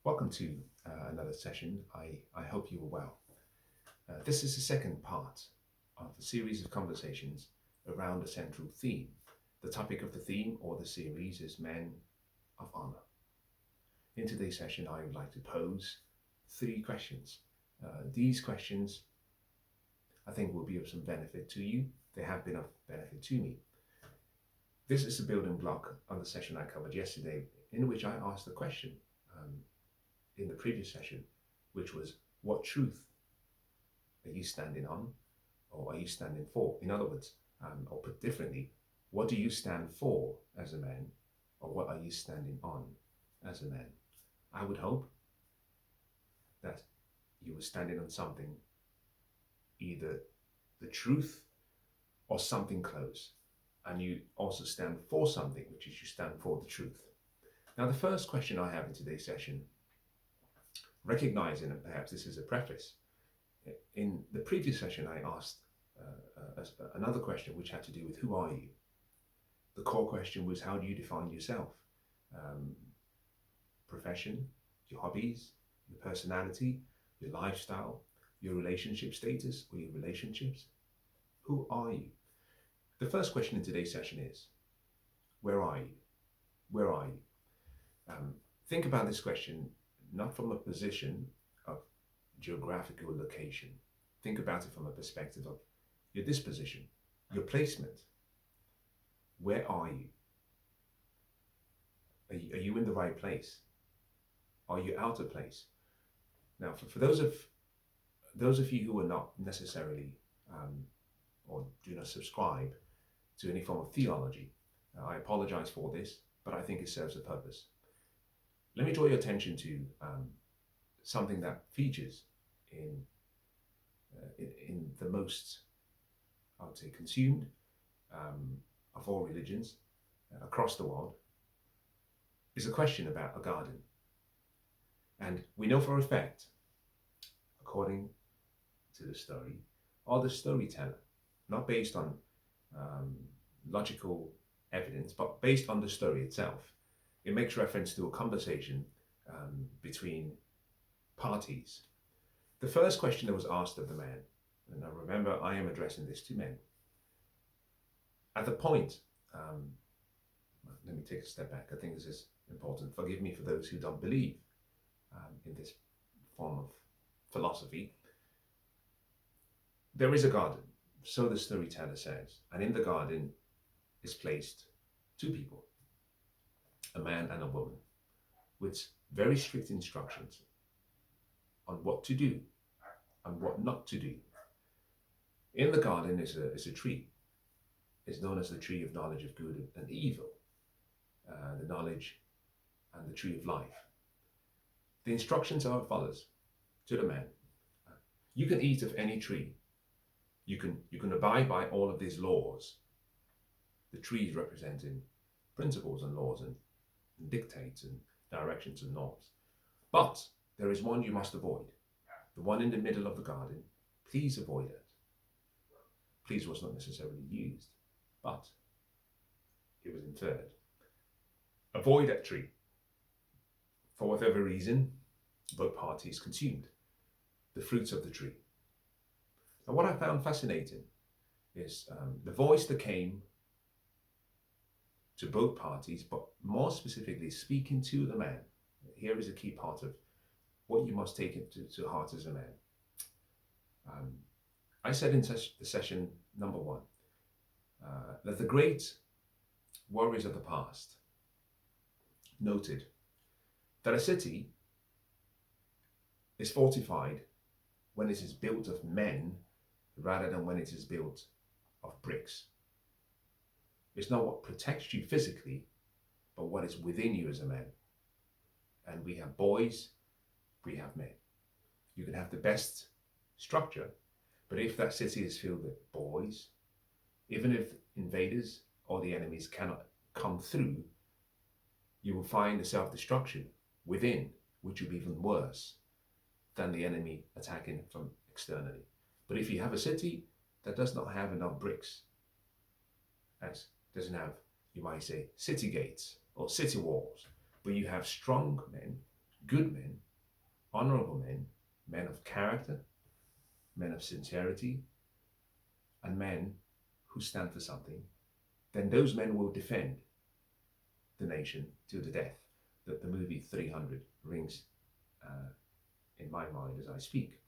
Welcome to another session. I hope you are well. This is the second part of a series of conversations around a central theme. The topic of the theme or the series is Men of Honor. In today's session, I would like to pose three questions. These questions, I think, will be of some benefit to you. They have been of benefit to me. This is a building block on the session I covered yesterday, in which I asked the question in the previous session, which was, what truth are you standing on, or are you standing for? In other words, or put differently, what do you stand for as a man, or what are you standing on as a man? I would hope that you were standing on something, either the truth or something close, and you also stand for something, which is you stand for the truth. Now, the first question I have in today's session, recognizing, and perhaps this is a preface, in the previous session I asked another question which had to do with who are you? The core question was, how do you define yourself? Profession, your hobbies, your personality, your lifestyle, your relationship status or your relationships? Who are you? The first question in today's session is, where are you? Where are you? Think about this question not from a position of geographical location. Think about it from a perspective of your disposition, your placement. Where are you? Are you in the right place? Are you out of place? Now, for those of you who are not necessarily or do not subscribe to any form of theology, I apologize for this, but I think it serves a purpose. Let me draw your attention to something that features in the most, I would say, consumed of all religions across the world, is a question about a garden. And we know for a fact, according to the story, or the storyteller, not based on logical evidence, but based on the story itself, it makes reference to a conversation between parties. The first question that was asked of the man, and I remember I am addressing this to men, at the point, let me take a step back. I think this is important. Forgive me for those who don't believe in this form of philosophy. There is a garden, so the storyteller says, and in the garden is placed two people, a man and a woman, with very strict instructions on what to do and what not to do. In the garden is a tree. It's known as the tree of knowledge of good and evil, the knowledge and the tree of life. The instructions are as follows to the man. You can eat of any tree. You can abide by all of these laws. The trees representing principles and laws and dictates and directions and norms. But there is one you must avoid. The one in the middle of the garden. Please avoid it. Please was not necessarily used, but it was inferred. Avoid that tree. For whatever reason, both parties consumed the fruits of the tree. And what I found fascinating is the voice that came to both parties, but more specifically speaking to the man. Here is a key part of what you must take to heart as a man. I said in the session number one that the great warriors of the past noted that a city is fortified when it is built of men rather than when it is built of bricks. It's not what protects you physically, but what is within you as a man. And we have boys, we have men. You can have the best structure, but if that city is filled with boys, even if invaders or the enemies cannot come through, you will find the self-destruction within, which will be even worse than the enemy attacking from externally. But if you have a city that does not have enough bricks, as doesn't have, you might say, city gates or city walls, but you have strong men, good men, honorable men, men of character, men of sincerity, and men who stand for something, then those men will defend the nation to the death. That the movie 300 rings in my mind as I speak.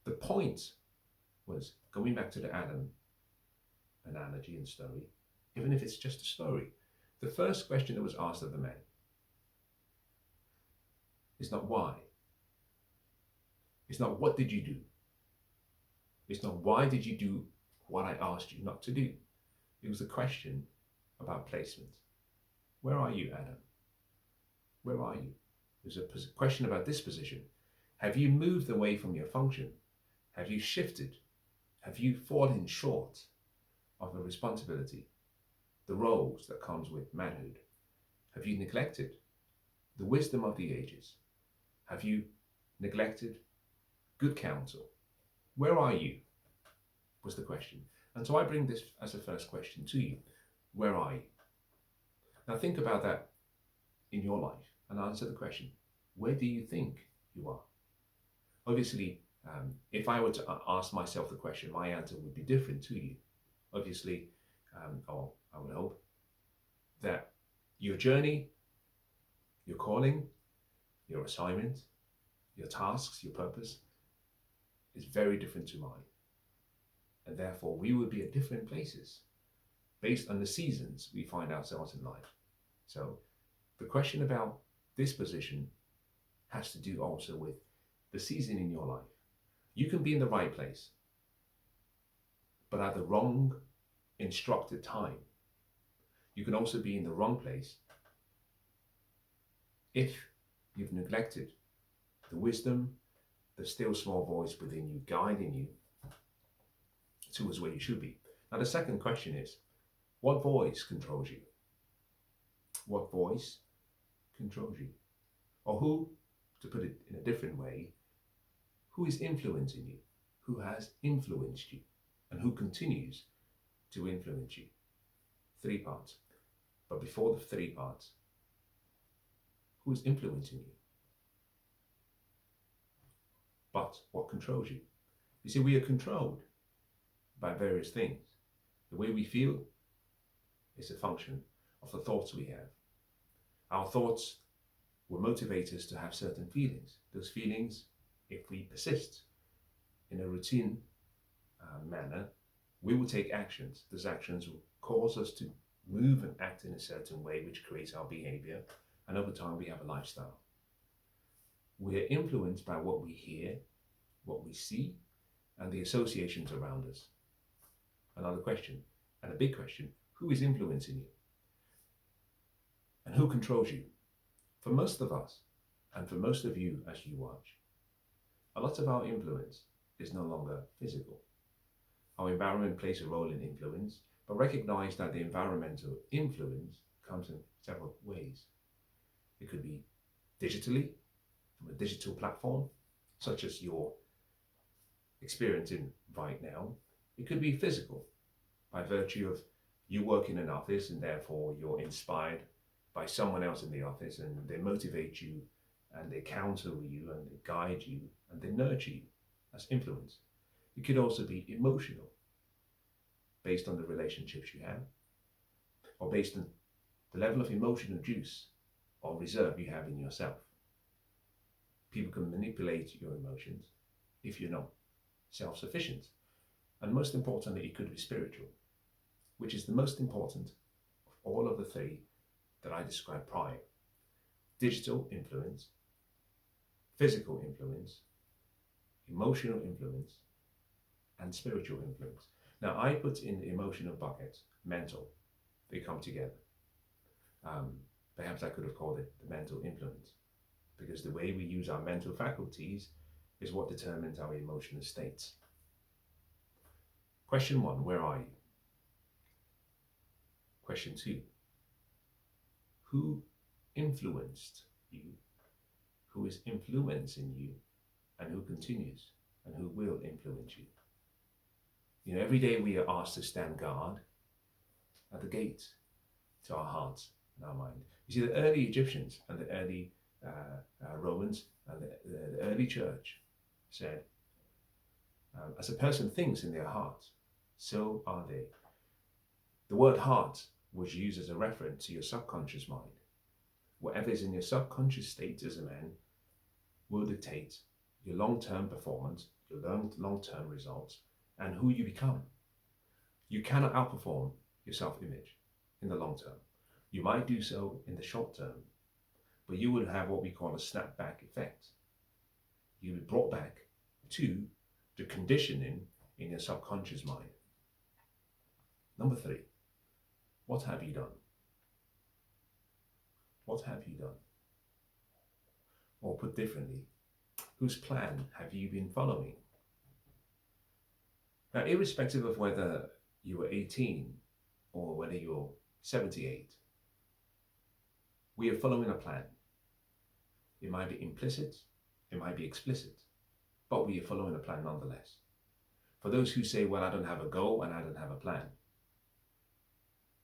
The point was, going back to the Adam analogy and story, even if it's just a story, the first question that was asked of the man is not why. It's not what did you do. It's not why did you do what I asked you not to do. It was a question about placement. Where are you, Adam? Where are you? It was a question about disposition. Have you moved away from your function? Have you shifted? Have you fallen short of a responsibility, the roles that comes with manhood? Have you neglected the wisdom of the ages? Have you neglected good counsel? Where are you? Was the question. And so I bring this as a first question to you. Where are you? Now think about that in your life and answer the question, where do you think you are? Obviously, if I were to ask myself the question, my answer would be different to you. Obviously, or I would hope that your journey, your calling, your assignment, your tasks, your purpose is very different to mine. And therefore, we would be at different places based on the seasons we find ourselves in life. So the question about disposition has to do also with the season in your life. You can be in the right place, but at the wrong instructed time. You can also be in the wrong place if you've neglected the wisdom, the still small voice within you, guiding you towards where you should be. Now, the second question is, what voice controls you? What voice controls you? Or who, to put it in a different way, who is influencing you? Who has influenced you? And who continues to influence you? 3 parts. But before the 3 parts, who is influencing you? But what controls you? You see, we are controlled by various things. The way we feel is a function of the thoughts we have. Our thoughts will motivate us to have certain feelings. Those feelings, if we persist in a routine manner, we will take actions. Those actions will cause us to move and act in a certain way, which creates our behavior. And over time, we have a lifestyle. We are influenced by what we hear, what we see, and the associations around us. Another question, and a big question, who is influencing you? And who controls you? For most of us, and for most of you as you watch, a lot of our influence is no longer physical. Our environment plays a role in influence, but recognize that the environmental influence comes in several ways. It could be digitally, from a digital platform, such as you're experiencing right now. It could be physical, by virtue of you work in an office and therefore you're inspired by someone else in the office and they motivate you and they counsel you and they guide you and they nurture you. That's influence. It could also be emotional, based on the relationships you have, or based on the level of emotional juice or reserve you have in yourself. People can manipulate your emotions if you're not self-sufficient. And most importantly, it could be spiritual, which is the most important of all of the 3 that I described prior. Digital influence, physical influence, emotional influence, and spiritual influence. Now, I put in the emotional bucket mental. They come together. Perhaps I could have called it the mental influence, because the way we use our mental faculties is what determines our emotional states. Question 1, where are you? Question 2, who influenced you? Who is influencing you? And who continues? And who will influence you? You know, every day we are asked to stand guard at the gate to our hearts and our mind. You see, the early Egyptians and the early Romans Romans and the early church said, as a person thinks in their heart, so are they. The word heart was used as a reference to your subconscious mind. Whatever is in your subconscious state as a man will dictate your long-term performance, your long-term results, and who you become. You cannot outperform your self-image in the long term. You might do so in the short term, but you would have what we call a snapback effect. You would be brought back to the conditioning in your subconscious mind. Number 3, what have you done? What have you done? Or put differently, whose plan have you been following? Now, irrespective of whether you were 18 or whether you're 78, we are following a plan. It might be implicit, it might be explicit, but we are following a plan nonetheless. For those who say, well, I don't have a goal and I don't have a plan.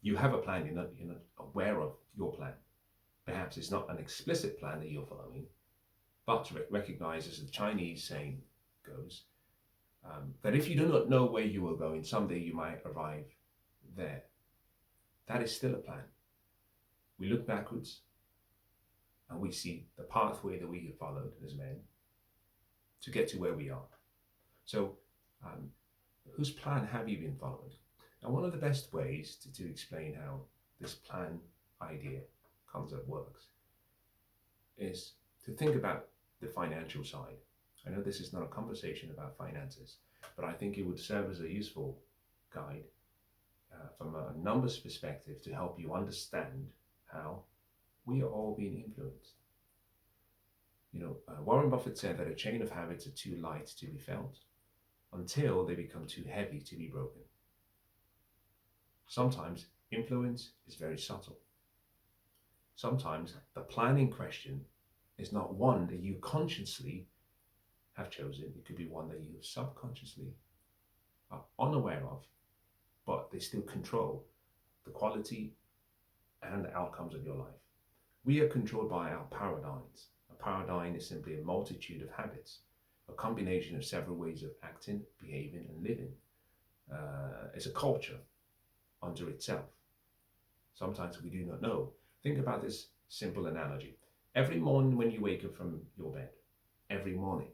You have a plan, you're not aware of your plan. Perhaps it's not an explicit plan that you're following, but recognize, as the Chinese saying goes, that if you do not know where you are going, someday you might arrive there. That is still a plan. We look backwards and we see the pathway that we have followed as men to get to where we are. So, whose plan have you been following? And one of the best ways to explain how this plan idea concept works is to think about the financial side. I know this is not a conversation about finances, but I think it would serve as a useful guide from a numbers perspective to help you understand how we are all being influenced. Warren Buffett said that a chain of habits are too light to be felt until they become too heavy to be broken. Sometimes influence is very subtle. Sometimes the plan in question is not one that you consciously have chosen. It could be one that you subconsciously are unaware of, but they still control the quality and the outcomes of your life. We are controlled by our paradigms. A paradigm is simply a multitude of habits, a combination of several ways of acting, behaving, and living. It's a culture unto itself. Sometimes we do not know. Think about this simple analogy. Every morning when you wake up from your bed, every morning,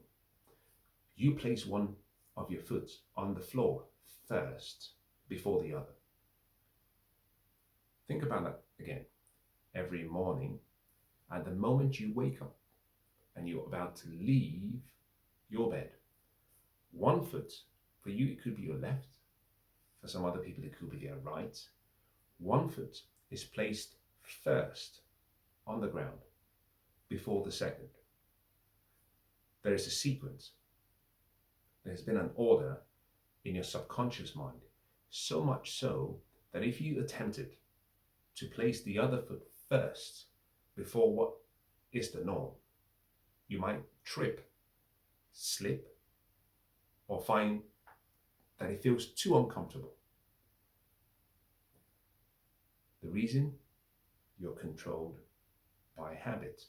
you place one of your foot on the floor first before the other. Think about that again. Every morning, at the moment you wake up and you're about to leave your bed, one foot, for you it could be your left, for some other people it could be their right, one foot is placed first on the ground before the second. There is a sequence. There's been an order in your subconscious mind, so much so that if you attempted to place the other foot first before what is the norm, you might trip, slip, or find that it feels too uncomfortable. The reason? You're controlled by habit.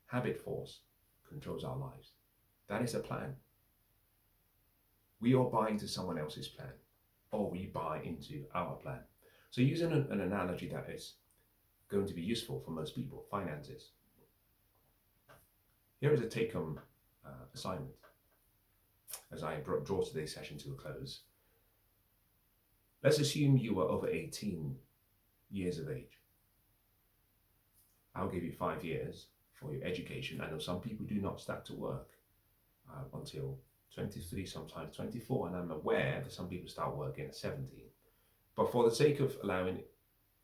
Habit force controls our lives. That is a plan. We all buy into someone else's plan, or we buy into our plan. So using an analogy that is going to be useful for most people, finances. Here is a take-home assignment as I draw today's session to a close. Let's assume you are over 18 years of age. I'll give you 5 years for your education. I know some people do not start to work until 23, sometimes 24, and I'm aware that some people start working at 17. But for the sake of allowing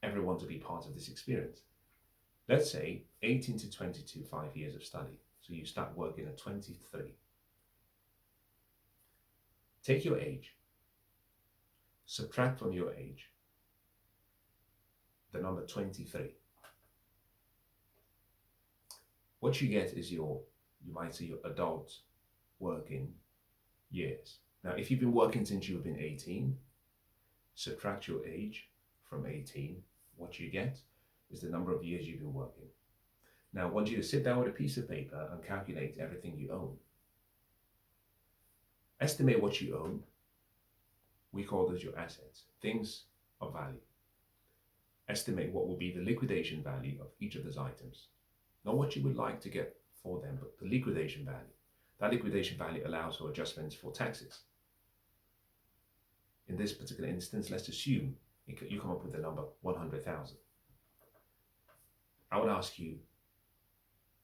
everyone to be part of this experience, let's say 18 to 22, 5 years of study. So you start working at 23. Take your age, subtract from your age the number 23. What you get is you might say your adult working years. Now, if you've been working since you've been 18, subtract your age from 18. What you get is the number of years you've been working. Now, I want you to sit down with a piece of paper and calculate everything you own. Estimate what you own. We call those your assets, things of value. Estimate what will be the liquidation value of each of those items. Not what you would like to get for them, but the liquidation value. That liquidation value allows for adjustments for taxes. In this particular instance, let's assume you come up with the number 100,000. I would ask you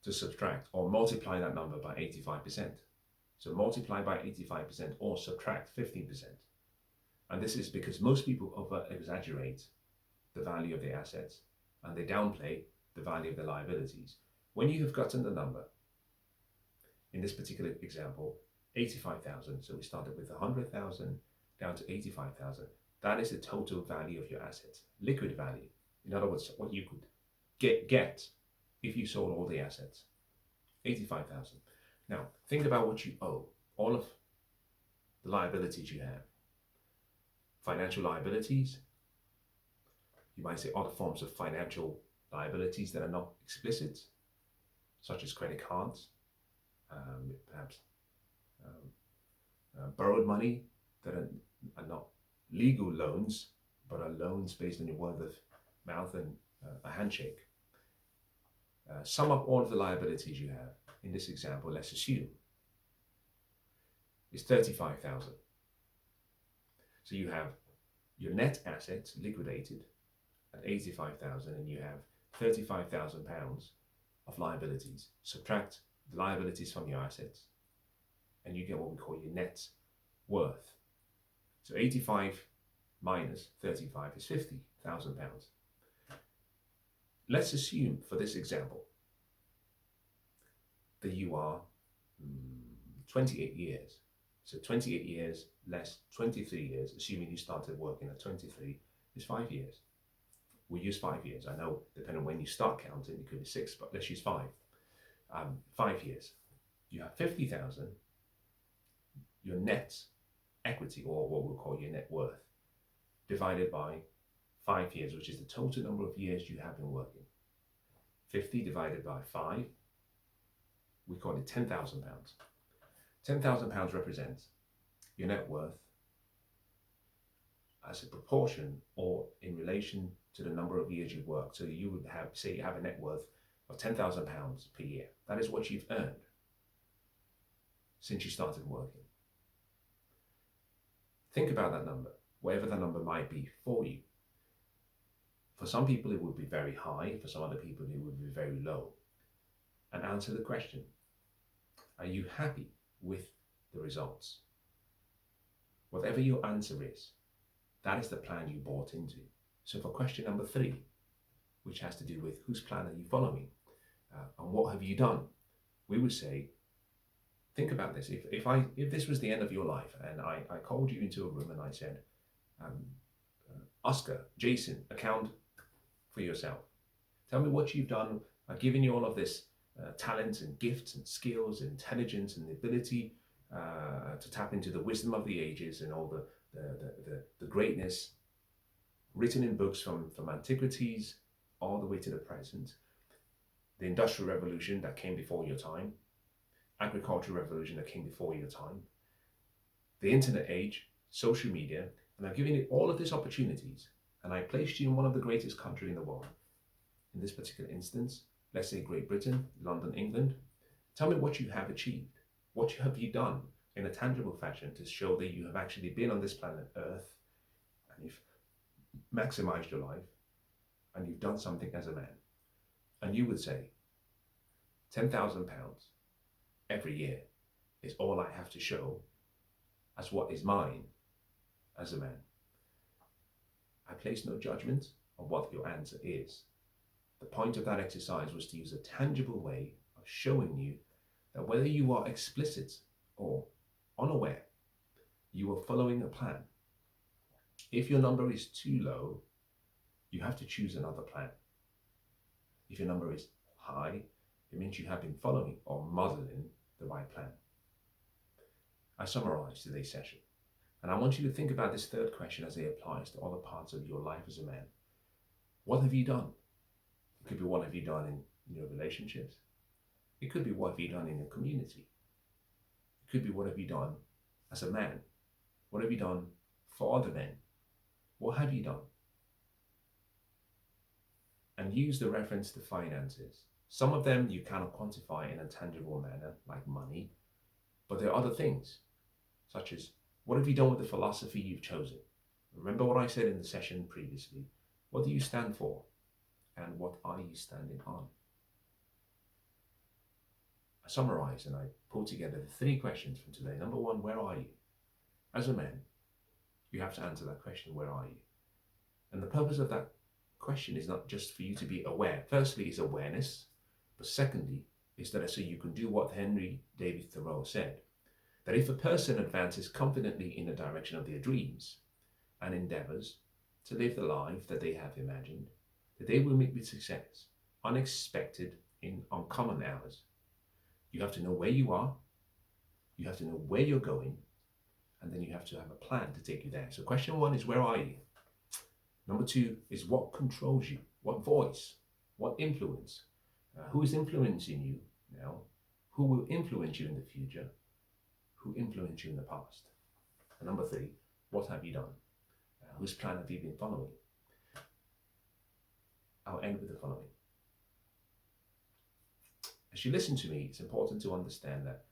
to subtract or multiply that number by 85%. So multiply by 85% or subtract 15%. And this is because most people over-exaggerate the value of their assets and they downplay the value of their liabilities. When you have gotten the number, in this particular example, 85,000, so we started with 100,000 down to 85,000, that is the total value of your assets, liquid value. In other words, what you could get if you sold all the assets, 85,000. Now, think about what you owe, all of the liabilities you have. Financial liabilities, you might say other forms of financial liabilities that are not explicit, such as credit cards, perhaps borrowed money that are not legal loans, but are loans based on your word of mouth and a handshake. Sum up all of the liabilities you have. In this example, let's assume is 35,000. So you have your net assets liquidated at 85,000 and you have 35,000 pounds of liabilities. Subtract the liabilities from your assets and you get what we call your net worth. So 85 minus 35 is 50,000 pounds. Let's assume for this example that you are 28 years. So 28 years less 23 years, assuming you started working at 23, is 5 years. We'll use 5 years. I know, depending on when you start counting, it could be 6, but let's use 5. 5 years. You have 50,000, your net equity, or what we'll call your net worth, divided by 5 years, which is the total number of years you have been working. 50 divided by 5, we call it £10,000. £10,000 represents your net worth as a proportion or in relation to the number of years you've worked. So you would have, say you have a net worth of £10,000 per year. That is what you've earned since you started working. Think about that number, whatever that number might be for you. For some people it would be very high, for some other people it would be very low. And answer the question, are you happy with the results? Whatever your answer is, that is the plan you bought into. So for question number 3, which has to do with whose plan are you following and what have you done, we would say, think about this. If this was the end of your life and I called you into a room and I said, Oscar, Jason, account for yourself. Tell me what you've done. I've given you all of this talent and gifts and skills, and intelligence and the ability to tap into the wisdom of the ages and all the greatness written in books from antiquities all the way to the present. The Industrial Revolution that came before your time, Agricultural Revolution that came before your time, the internet age, social media, and I've given you all of these opportunities and I placed you in one of the greatest countries in the world. In this particular instance, let's say Great Britain, London, England. Tell me what you have achieved. What have you done in a tangible fashion to show that you have actually been on this planet Earth and you've maximized your life and you've done something as a man. And you would say, £10,000 every year is all I have to show as what is mine as a man. I place no judgment on what your answer is. The point of that exercise was to use a tangible way of showing you that whether you are explicit or unaware, you are following a plan. If your number is too low, you have to choose another plan. If your number is high, it means you have been following or modeling the right plan. I summarize today's session, and I want you to think about this third question as it applies to other parts of your life as a man. What have you done? It could be what have you done in in your relationships. It could be what have you done in your community. It could be what have you done as a man. What have you done for other men? What have you done? And use the reference to finances. Some of them you cannot quantify in a tangible manner, like money, but there are other things, such as what have you done with the philosophy you've chosen? Remember what I said in the session previously. What do you stand for? And what are you standing on? I summarized and I pulled together the 3 questions from today. Number 1, where are you? As a man, you have to answer that question, where are you? And the purpose of that question is not just for you to be aware. Firstly, is awareness. But secondly, is that so you can do what Henry David Thoreau said, that if a person advances confidently in the direction of their dreams and endeavors to live the life that they have imagined, that they will meet with success, unexpected in uncommon hours. You have to know where you are, you have to know where you're going, and then you have to have a plan to take you there. So question 1 is, where are you? Number 2 is, what controls you? What voice? What influence? Who is influencing you now? Who will influence you in the future? Who influenced you in the past? And number 3, what have you done? Whose plan have you been following? I'll end with the following. As you listen to me, it's important to understand that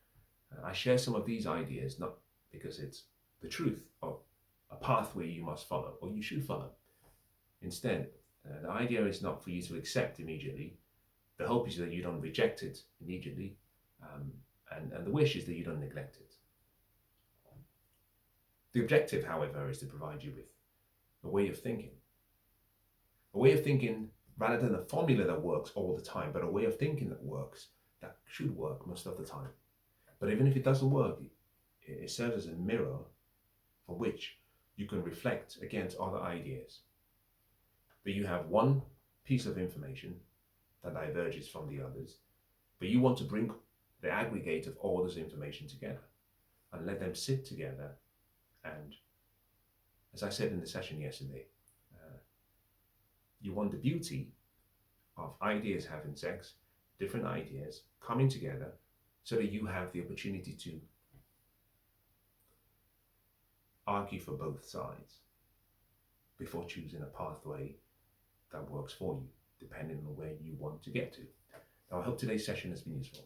I share some of these ideas not because it's the truth of a pathway you must follow or you should follow. Instead, the idea is not for you to accept immediately. The hope is that you don't reject it immediately, and the wish is that you don't neglect it. The objective, however, is to provide you with a way of thinking. A way of thinking rather than a formula that works all the time, but a way of thinking that works, that should work most of the time. But even if it doesn't work, it serves as a mirror for which you can reflect against other ideas. But you have one piece of information that diverges from the others, but you want to bring the aggregate of all this information together and let them sit together. And as I said in the session yesterday, you want the beauty of ideas having sex, different ideas coming together, so that you have the opportunity to argue for both sides before choosing a pathway that works for you, depending on where you want to get to. Now, I hope today's session has been useful.